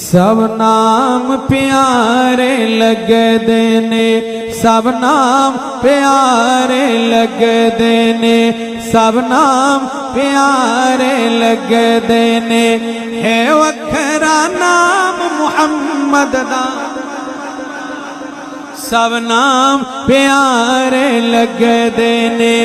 سب نام پیارے لگدے نے، سب نام پیارے لگدے نے، سب نام پیارے لگدے نے، ہے وکھرا نام محمد دا، سب نام پیارے لگدے نے،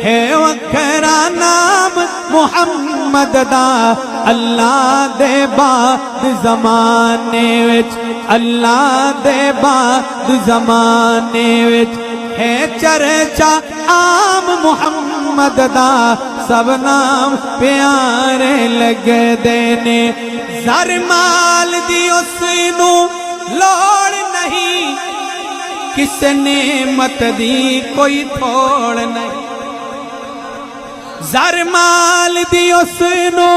ہے وکھرا نام محمد دا، اللہ دے بعد زمانے وچ، اللہ دے بعد زمانے وچ، ہے چرچا عام محمد دا، سب نام پیارے لگدے نے، زر مال دی اس نو لوڑ نہیں، کس نعمت دی کوئی تھوڑ نہیں، زر مال دی اس نو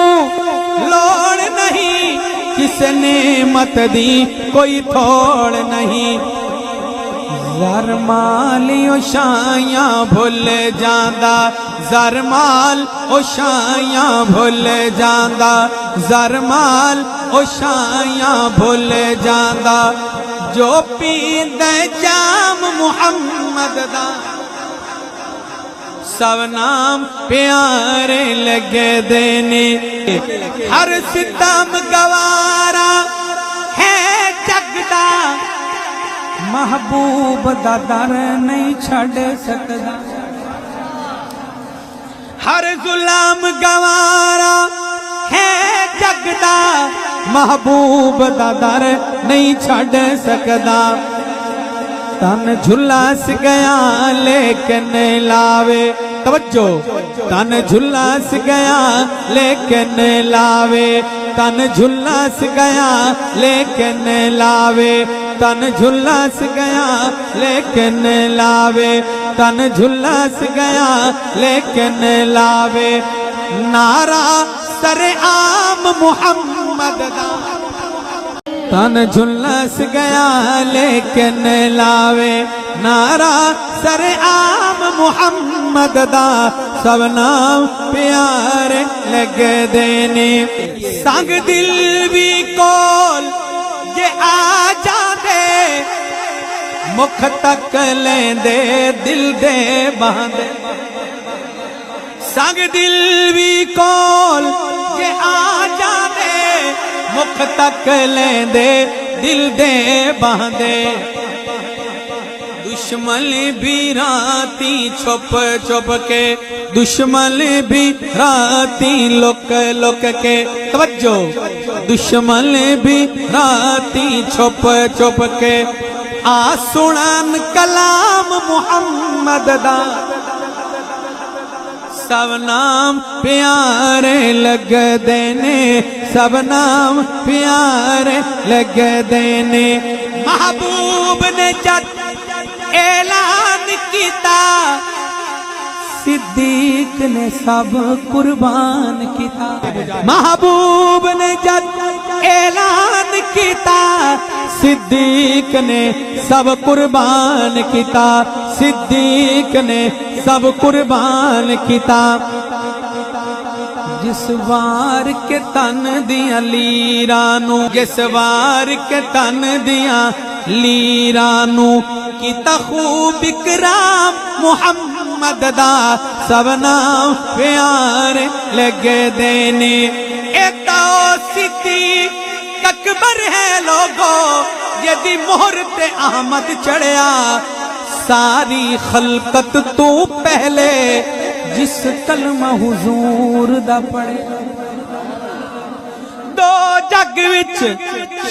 لوڑ نہیں، کس نعمت دی کوئی تھوڑ نہیں، زر مال او شایاں بھول جاندا، زر مال او شایاں بھول جاندا، زر مال او شایاں بھول جاندا، جو پیندے جام محمد دا، سب نام پیارے لگدے نے، ہر ستم گوارا ہے جگ دا، محبوب دا در نہیں چھڑ سکدا، ہر ظلم گوارا ہے جگ دا، محبوب دا در نہیں چھڑ سکدا، تن جھلاس گیا لیکن لاوے، توجہ، تن جھلاس گیا لیکن لاوے، تن جھلاس گیا لیکن لاوے، تن جھلاس گیا لیکن لاوے، تن جھلاس گیا لیکن لاوے، نعرہ سر عام محمد دا، تن جھلاس گیا لیکن لاوے، نعرہ سر عام محمد دا، سب نام پیارے لگدے نے، سنگ دل بھی کول یہ آ جاندے، مکھ تک لیندے دل دے باندے، سنگ دل بھی کول یہ آ جاندے، مکھ تک لیندے دل دے باندے، دشمن بھی راتی چھپ چھپ کے، دشمن بھی راتی لک لک کے، توجہ، دشمن بھی راتی چھپ چھپ کے، آ سنن کلام محمد دا، سب نام پیارے لگدے نے، سب نام پیارے لگدے نے، محبوب نے جد اعلان کیتا، صدیق نے سب قربان کیتا، محبوب نے جد اعلان کیتا، صدیق نے سب قربان کیتا، صدیق نے سب قربان کیتا، جس وار کے تن دیاں لیرانو، جس وار کے تن دیاں لیرانو، کیتا خوب اکرام محمد دا، سب نام پیارے لگدے نے، ایتا صدیق اکبر ہے لوگو، یدی مہر تے احمد چڑھیا، ساری خلقت تو پہلے جس کلمہ حضور دا پڑھے، دو جگ وچ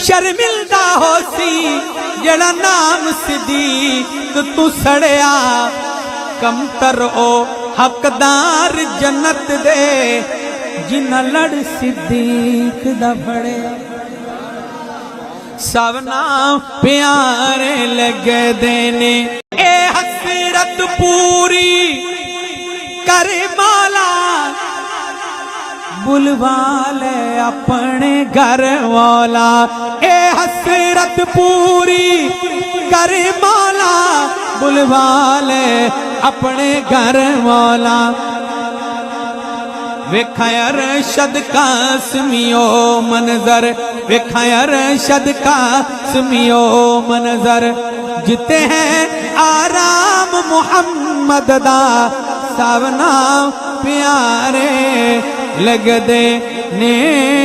شرمندہ ہو سی، جڑا نام صدیق تو سڑیا، کم تر او حقدار جنت دے، جنہ لڑ صدیق دا پڑھے، سب نام پیارے لگدے نے، اے حسرت پوری کر مولا، بلوا لے اپنے گھر والا، اے حسرت پوری کر مولا، بلوا لے اپنے گھر والا، ویکھاں ارشد قاسمیو منظر ویکھاں ارشد قاسمیو منظر جتے ہیں آرام محمد دا ساونا پیارے لگ دے نے